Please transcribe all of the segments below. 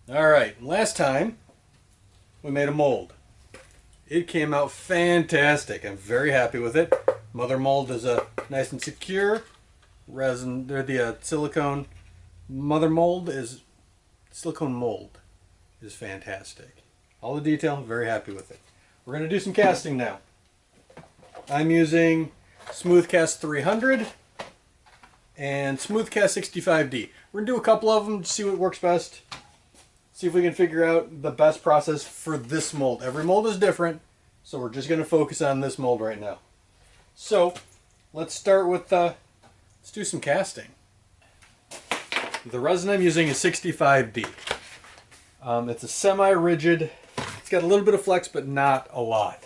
Alright, last time we made a mold. It came out fantastic. I'm very happy with it. Mother mold is nice and secure. Resin, the silicone mother mold is silicone mold is fantastic. All the detail, very happy with it. We're going to do some casting now. I'm using Smooth Cast 300 and Smooth Cast 65D. We're going to do a couple of them to see what works best. See if we can figure out the best process for this mold. Every mold is different, so we're just going to focus on this mold right now. So, let's start with, let's do some casting. The resin I'm using is 65D. It's a semi-rigid, it's got a little bit of flex, but not a lot.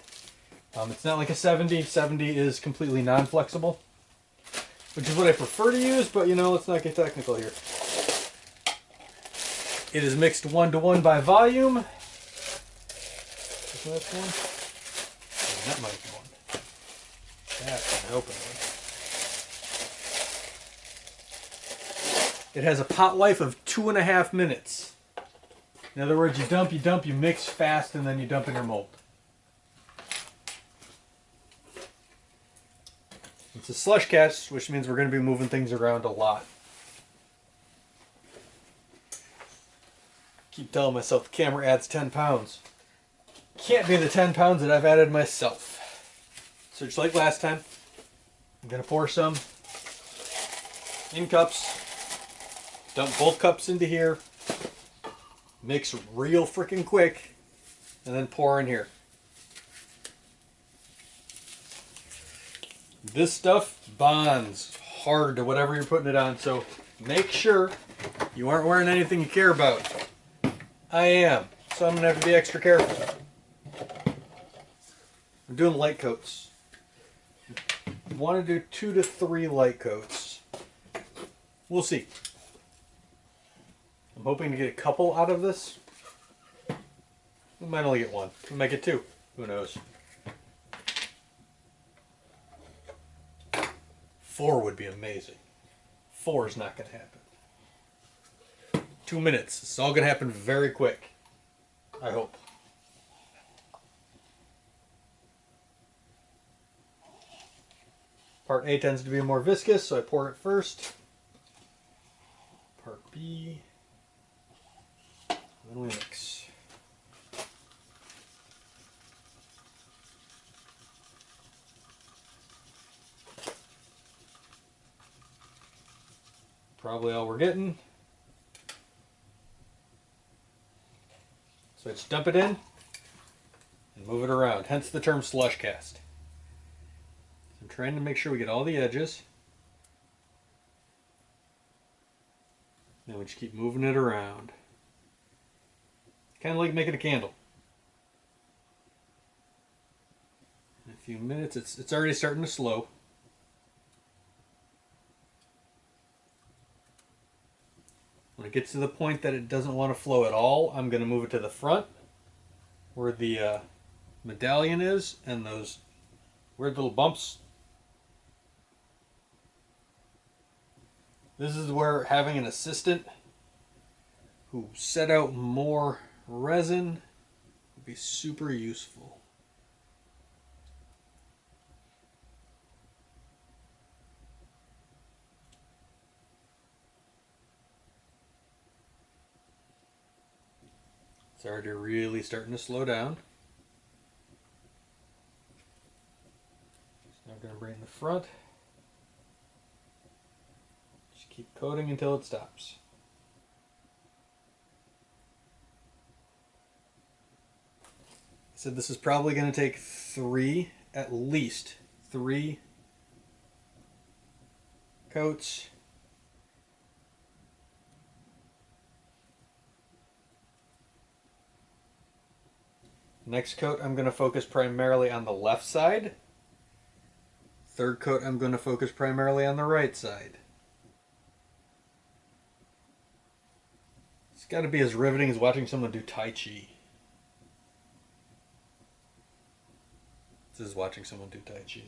It's not like a 70. 70 is completely non-flexible, which is what I prefer to use, but you know, let's not get technical here. It is mixed 1-to-1 by volume. Is that one? Oh, that might be one. That's an open one. It has a pot life of 2.5 minutes. In other words, you dump, you mix fast, and then you dump in your mold. It's a slush cast, which means we're going to be moving things around a lot. Keep telling myself the camera adds 10 pounds. Can't be the 10 pounds that I've added myself. So just like last time, I'm going to pour some in cups, dump both cups into here, mix real freaking quick, and then pour in here. This stuff bonds hard to whatever you're putting it on, so make sure you aren't wearing anything you care about. I am, so I'm going to have to be extra careful. I'm doing light coats. I want to do 2 to 3 light coats. We'll see. I'm hoping to get a couple out of this. We might only get one. We might get 2. Who knows? 4 would be amazing. 4 is not going to happen. 2 minutes. It's all going to happen very quick. I hope. Part A tends to be more viscous, so I pour it first. Part B. Then we mix. Probably all we're getting. So I just dump it in and move it around, hence the term slush cast. I'm trying to make sure we get all the edges. Then we just keep moving it around. Kind of like making a candle. In a few minutes, it's already starting to slow. When it gets to the point that it doesn't want to flow at all, I'm going to move it to the front where the medallion is and those weird little bumps. This is where having an assistant who set out more resin would be super useful. It's already really starting to slow down. So now I'm going to bring in the front. Just keep coating until it stops. I said this is probably going to take 3, at least 3 coats. Next coat, I'm going to focus primarily on the left side. Third coat, I'm going to focus primarily on the right side. It's got to be as riveting as watching someone do Tai Chi. This is watching someone do Tai Chi.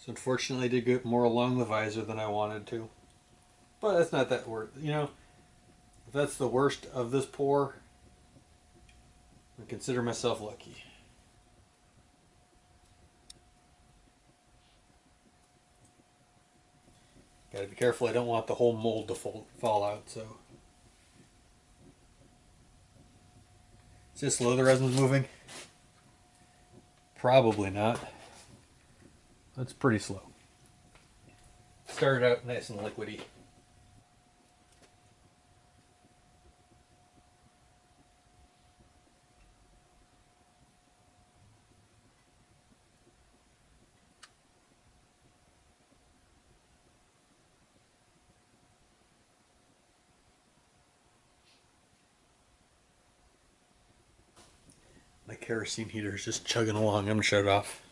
So unfortunately I did get more along the visor than I wanted to. But that's not that worth, you know, if that's the worst of this pour, I consider myself lucky. Gotta be careful, I don't want the whole mold to fall out, so. Is this slow the resin's moving? Probably not. That's pretty slow. Started out nice and liquidy. My kerosene heater is just chugging along. I'm gonna shut it off.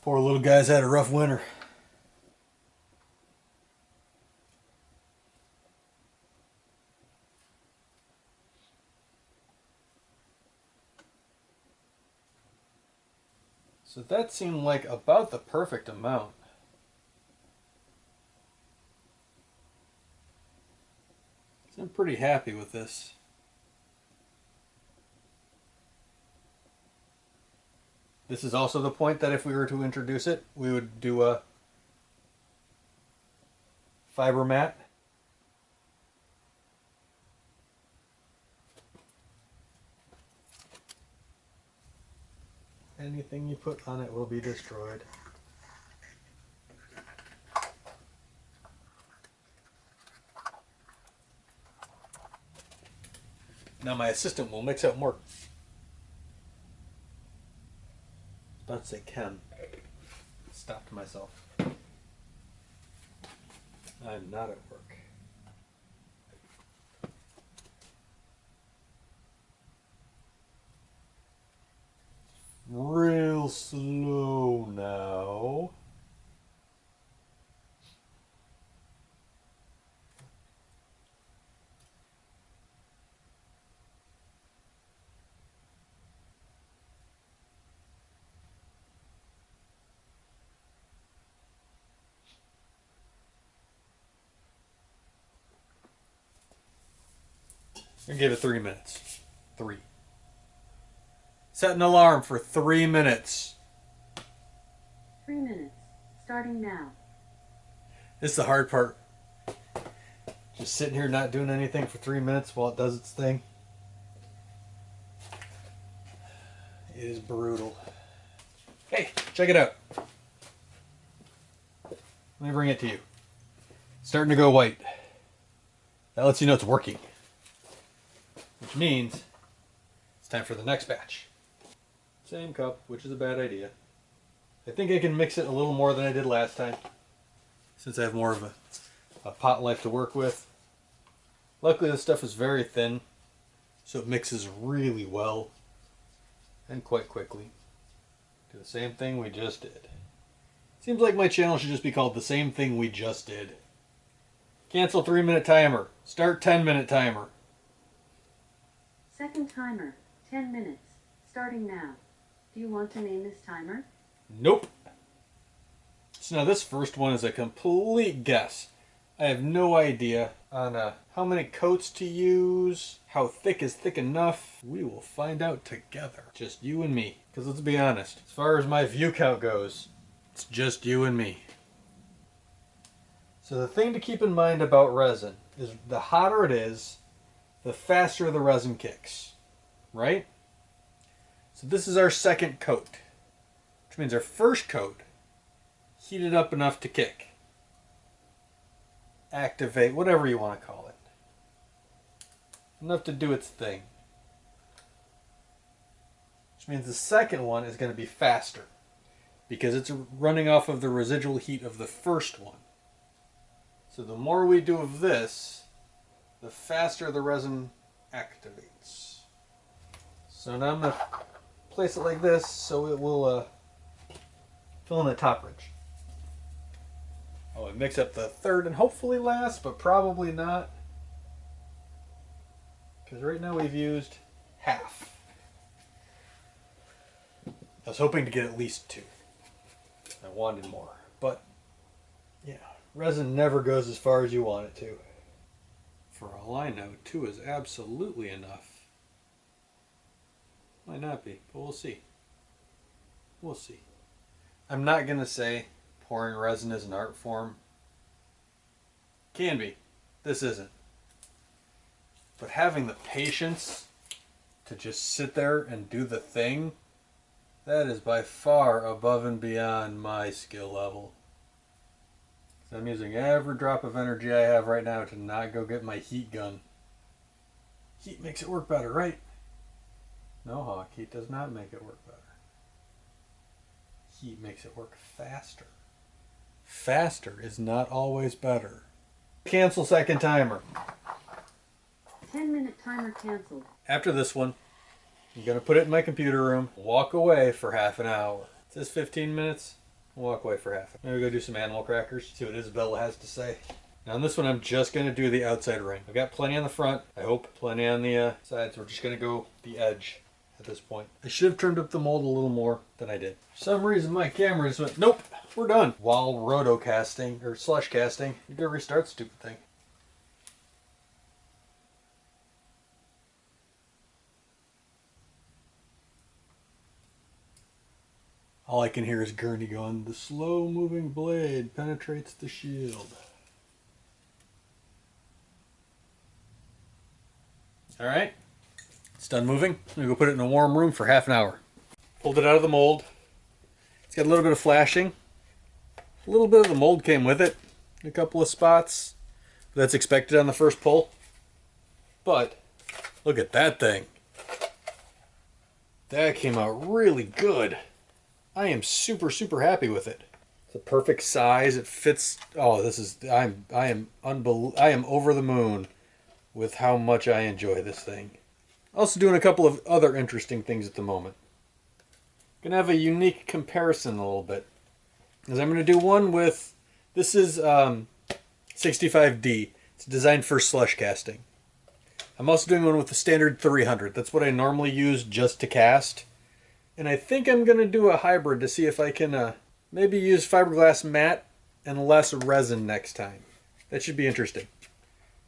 Poor little guy's had a rough winter. So that seemed like about the perfect amount. So I'm pretty happy with this. This is also the point that if we were to introduce it, we would do a fiber mat. Anything you put on it will be destroyed. Now my assistant will mix out more. I was about to say Ken. Stopped myself. I'm not at work. Real slow now. I'm gonna give it 3 minutes. 3. Set an alarm for 3 minutes. 3 minutes, starting now. This is the hard part. Just sitting here not doing anything for 3 minutes while it does its thing. It is brutal. Hey, check it out. Let me bring it to you. It's starting to go white. That lets you know it's working. Which means it's time for the next batch. Same cup, which is a bad idea. I think I can mix it a little more than I did last time, since I have more of a pot life to work with. Luckily this stuff is very thin, so it mixes really well and quite quickly. Do the same thing we just did. Seems like my channel should just be called The Same Thing We Just Did. Cancel 3-minute timer. Start 10-minute timer. Second timer, 10 minutes, starting now. Do you want to name this timer? Nope. So now this first one is a complete guess. I have no idea on how many coats to use, how thick is thick enough. We will find out together. Just you and me. Because let's be honest, as far as my view count goes, it's just you and me. So the thing to keep in mind about resin is the hotter it is, the faster the resin kicks, right? So this is our second coat, which means our first coat heated up enough to kick, activate, whatever you want to call it. Enough to do its thing. Which means the second one is going to be faster because it's running off of the residual heat of the first one. So the more we do of this, the faster the resin activates. So now I'm going to place it like this so it will fill in the top ridge. Oh, and mix up the third and hopefully last, but probably not. Because right now we've used half. I was hoping to get at least 2. I wanted more, but yeah, resin never goes as far as you want it to. For all I know, 2 is absolutely enough. Might not be, but we'll see. We'll see. I'm not going to say pouring resin is an art form. Can be. This isn't. But having the patience to just sit there and do the thing, that is by far above and beyond my skill level. So I'm using every drop of energy I have right now to not go get my heat gun. Heat makes it work better, right? No, Hawk, heat does not make it work better. Heat makes it work faster. Faster is not always better. Cancel second timer. 10-minute timer canceled. After this one, I'm going to put it in my computer room, walk away for half an hour. It says 15 minutes, walk away for half an hour. Maybe go do some animal crackers, see what Isabella has to say. Now on this one, I'm just going to do the outside ring. I've got plenty on the front, I hope, plenty on the sides. We're just going to go the edge at this point. I should have trimmed up the mold a little more than I did. For some reason my camera just went, nope, we're done. While roto casting, or slush casting, you gotta restart the stupid thing. All I can hear is Gurney going, the slow moving blade penetrates the shield. Alright. It's done moving. I'm going to go put it in a warm room for half an hour. Pulled it out of the mold. It's got a little bit of flashing. A little bit of the mold came with it. In a couple of spots. That's expected on the first pull. But, look at that thing. That came out really good. I am super, super happy with it. It's a perfect size. It fits. Oh, this is. I am over the moon with how much I enjoy this thing. Also doing a couple of other interesting things at the moment. Gonna have a unique comparison a little bit. Because I'm gonna do one with, this is 65D. It's designed for slush casting. I'm also doing one with the standard 300. That's what I normally use just to cast. And I think I'm gonna do a hybrid to see if I can maybe use fiberglass mat and less resin next time. That should be interesting.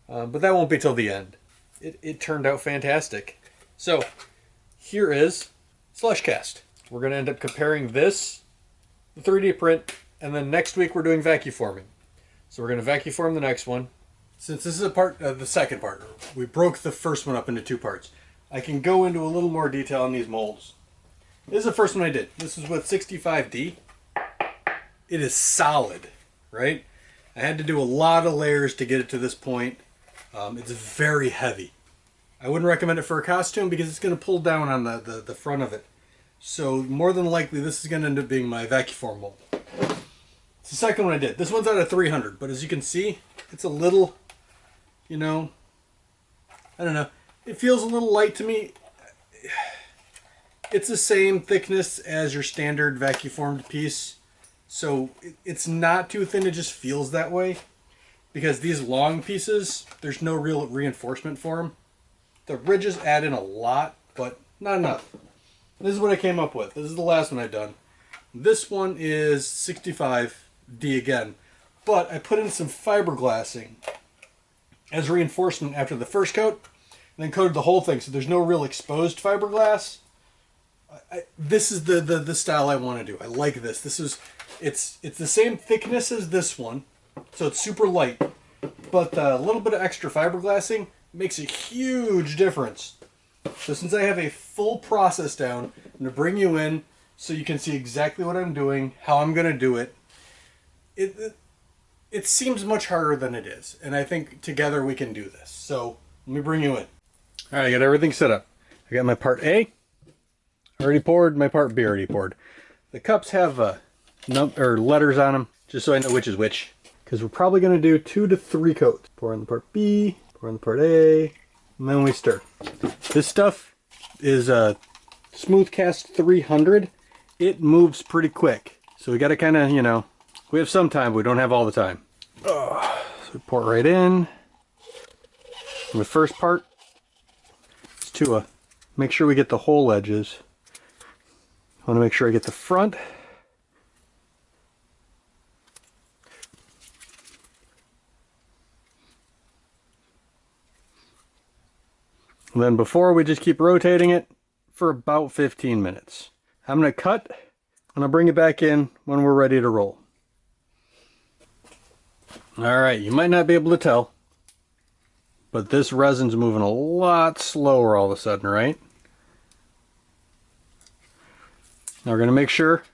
But that won't be till the end. It turned out fantastic. So, here is Slush Cast. We're going to end up comparing this, the 3D print, and then next week we're doing vacuum forming. So we're going to vacuum form the next one. Since this is the second part, we broke the first one up into 2 parts. I can go into a little more detail on these molds. This is the first one I did. This is with 65D. It is solid, right? I had to do a lot of layers to get it to this point. It's very heavy. I wouldn't recommend it for a costume because it's going to pull down on the front of it. So more than likely this is going to end up being my vacuum form mold. It's the second one I did. This one's out of 300, but as you can see, it's a little, you know, I don't know. It feels a little light to me. It's the same thickness as your standard vacuum formed piece. So it's not too thin, it just feels that way. Because these long pieces, there's no real reinforcement for them. The ridges add in a lot, but not enough. This is what I came up with. This is the last one I've done. This one is 65D again. But I put in some fiberglassing as reinforcement after the first coat. And then coated the whole thing, so there's no real exposed fiberglass. This is the style I want to do. I like this. It's the same thickness as this one. So it's super light, but a little bit of extra fiberglassing makes a huge difference. So since I have a full process down, I'm going to bring you in so you can see exactly what I'm doing, how I'm going to do it. It seems much harder than it is, and I think together we can do this. So let me bring you in. All right, I got everything set up. I got my part A already poured, my part B already poured. The cups have letters on them, just so I know which is which. Because we're probably going to do 2 to 3 coats. Pour in the part B, pour in the part A, and then we stir. This stuff is Smooth Cast 300. It moves pretty quick. So we got to kind of, you know, we have some time, but we don't have all the time. So we pour it right in. And the first part is to make sure we get the hole edges. I want to make sure I get the front. And then before, we just keep rotating it for about 15 minutes. I'm going to cut and I'll bring it back in when we're ready to roll. Alright, you might not be able to tell, but this resin's moving a lot slower all of a sudden, right? Now we're going to make sure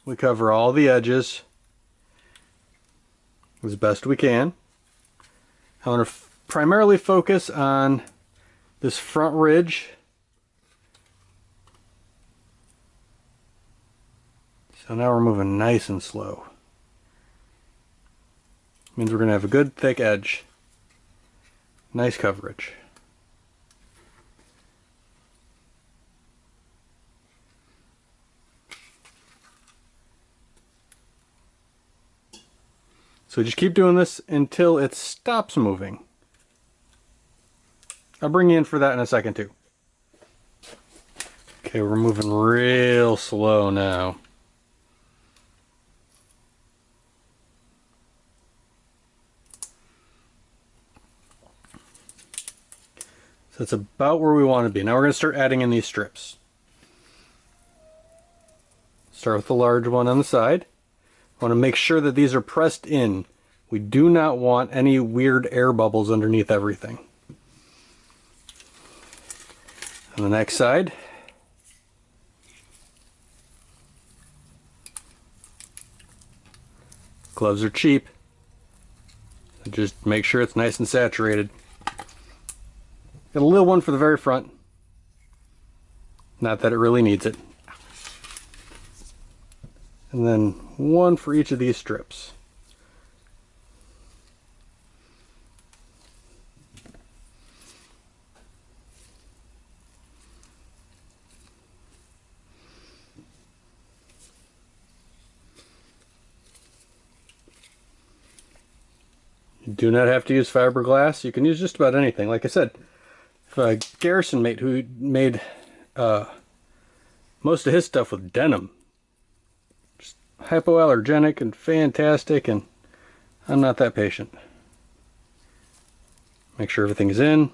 we cover all the edges as best we can. I want to primarily focus on this front ridge. So now we're moving nice and slow. Means we're going to have a good thick edge. Nice coverage. So just keep doing this until it stops moving. I'll bring you in for that in a second too. Okay, we're moving real slow now. So that's about where we want to be. Now we're going to start adding in these strips. Start with the large one on the side. I want to make sure that these are pressed in. We do not want any weird air bubbles underneath everything. On the next side. Gloves are cheap. So just make sure it's nice and saturated. Got a little one for the very front. Not that it really needs it. And then one for each of these strips. You do not have to use fiberglass. You can use just about anything. Like I said, Garrison mate who made most of his stuff with denim. Just hypoallergenic and fantastic, and I'm not that patient. Make sure everything's in.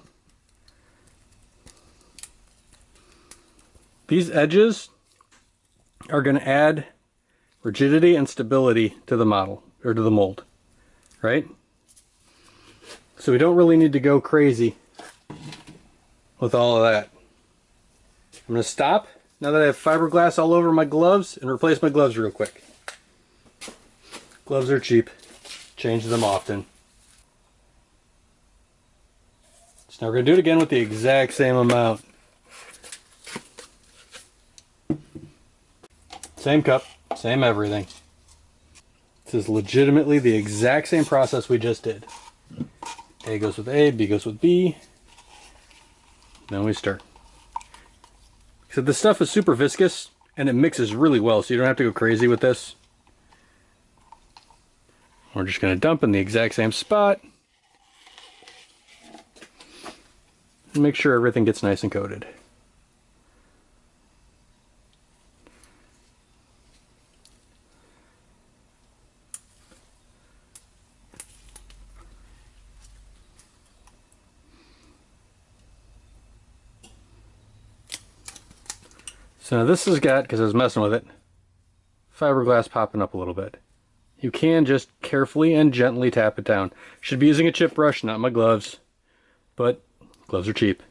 These edges are going to add rigidity and stability to the model, or to the mold, right? So we don't really need to go crazy with all of that. I'm going to stop now that I have fiberglass all over my gloves and replace my gloves real quick. Gloves are cheap. Change them often. So now we're going to do it again with the exact same amount. Same cup, same everything. This is legitimately the exact same process we just did. A goes with A, B goes with B. Then we start. So this stuff is super viscous and it mixes really well, so you don't have to go crazy with this. We're just going to dump in the exact same spot. And make sure everything gets nice and coated. So now this has got, because I was messing with it, fiberglass popping up a little bit. You can just carefully and gently tap it down. Should be using a chip brush, not my gloves, but gloves are cheap.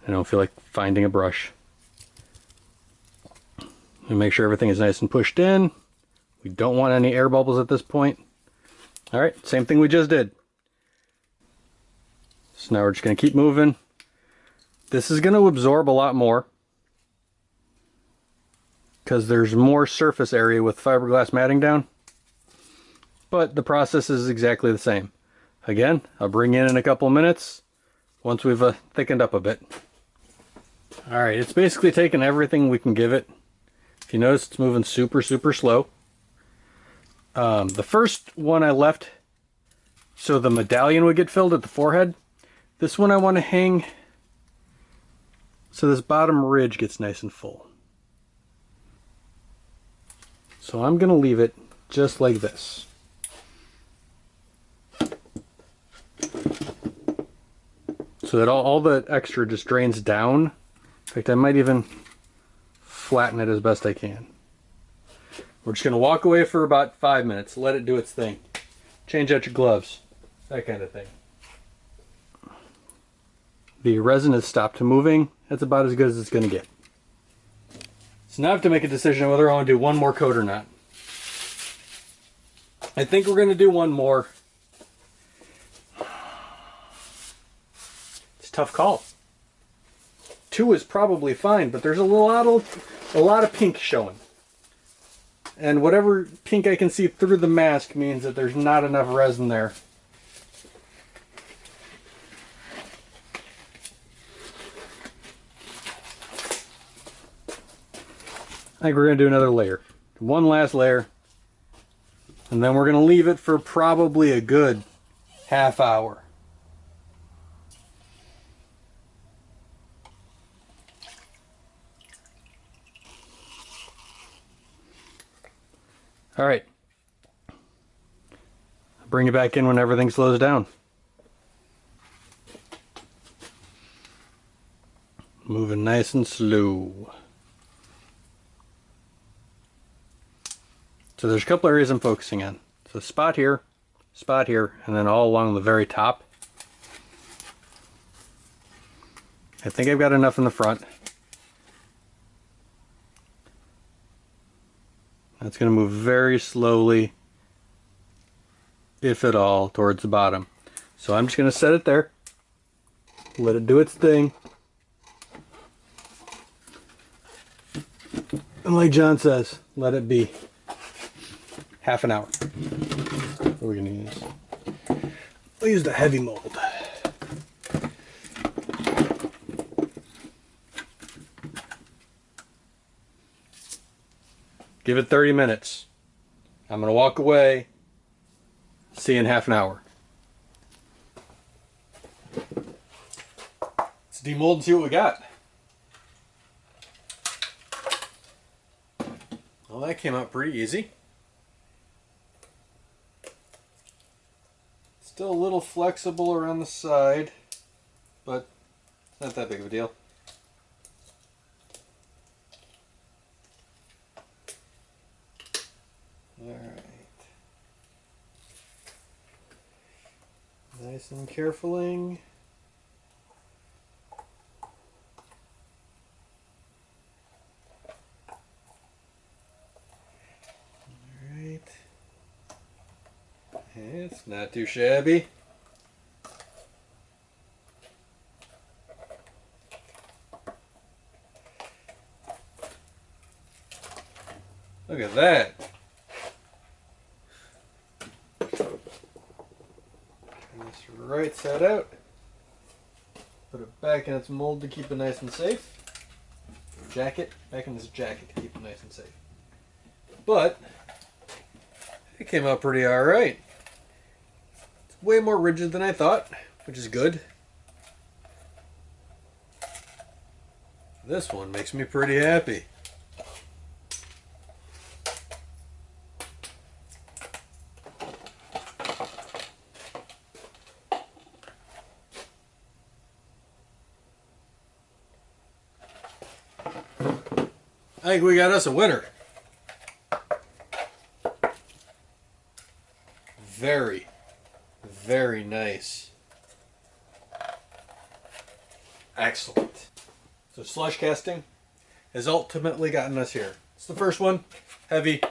I don't feel like finding a brush. And make sure everything is nice and pushed in. We don't want any air bubbles at this point. Alright, same thing we just did. So now we're just going to keep moving. This is going to absorb a lot more because there's more surface area with fiberglass matting down, but the process is exactly the same. Again, I'll bring you in a couple of minutes once we've thickened up a bit. Alright, it's basically taken everything we can give it. If you notice, it's moving super slow. The first one I left so the medallion would get filled at the forehead. This one I want to hang so this bottom ridge gets nice and full. So I'm going to leave it just like this. So that all the extra just drains down. In fact, I might even flatten it as best I can. We're just going to walk away for about 5 minutes, let it do its thing. Change out your gloves, that kind of thing. The resin has stopped moving. That's about as good as it's going to get. So now I have to make a decision whether I want to do one more coat or not. I think we're going to do one more. It's a tough call. 2 is probably fine, but there's a lot of pink showing. And whatever pink I can see through the mask means that there's not enough resin there. I think we're going to do another layer. One last layer. And then we're going to leave it for probably a good half hour. All right. Bring it back in when everything slows down. Moving nice and slow. So there's a couple areas I'm focusing on. So spot here, and then all along the very top. I think I've got enough in the front. That's going to move very slowly, if at all, towards the bottom. So I'm just going to set it there. Let it do its thing. And like John says, let it be. Half an hour. What are we going to use? We'll use the heavy mold. Give it 30 minutes. I'm going to walk away. See you in half an hour. Let's demold and see what we got. Well, that came out pretty easy. Still a little flexible around the side, but it's not that big of a deal. Alright. Nice and carefully. Alright. It's not too shabby. Look at that. This right side out. Put it back in its mold to keep it nice and safe. Jacket, back in this jacket to keep it nice and safe. But it came out pretty alright. It's way more rigid than I thought, which is good. This one makes me pretty happy. I think we got us a winner. Very, very nice. Excellent. So slush casting has ultimately gotten us here. It's the first one, heavy,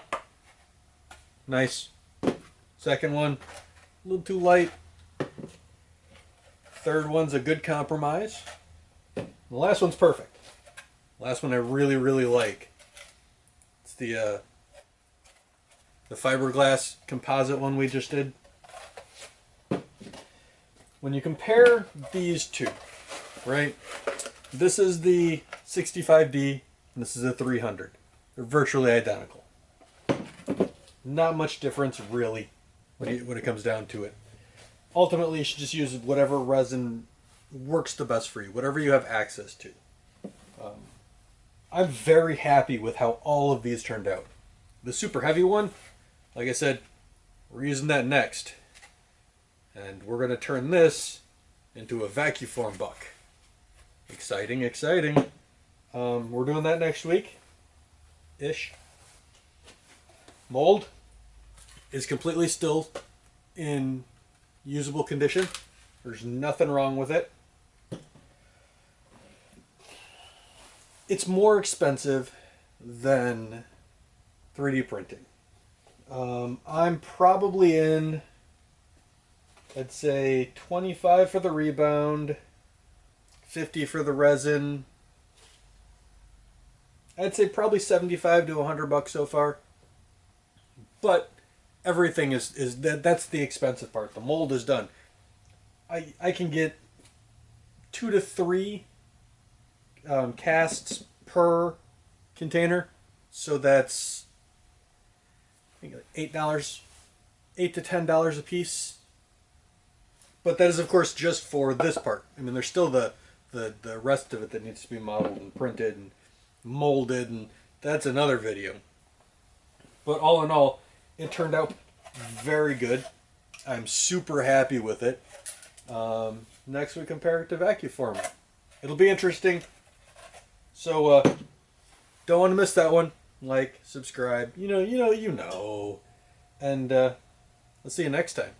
nice. Second one, a little too light. Third one's a good compromise. The last one's perfect. Last one I really, really like. It's the fiberglass composite one we just did. When you compare these two, right? This is the 65D and this is a 300. They're virtually identical. Not much difference really when it comes down to it. Ultimately, you should just use whatever resin works the best for you, whatever you have access to. I'm very happy with how all of these turned out. The super heavy one, like I said, we're using that next. And we're going to turn this into a vacuform buck. Exciting, exciting. We're doing that next week-ish. Mold is completely still in usable condition. There's nothing wrong with it. It's more expensive than 3D printing. I'm probably in, I'd say 25 for the rebound, 50 for the resin. I'd say probably 75 to $100 so far. But everything is that's the expensive part. The mold is done. I can get 2 to 3 casts per container, so that's I think $8, $8 to $10 a piece. But that is, of course, just for this part. I mean, there's still the rest of it that needs to be modeled and printed and molded, and that's another video. But all in all, it turned out very good. I'm super happy with it. Next we compare it to vacuform. It'll be interesting. So don't want to miss that one. Like, subscribe. You know. And let's see you next time.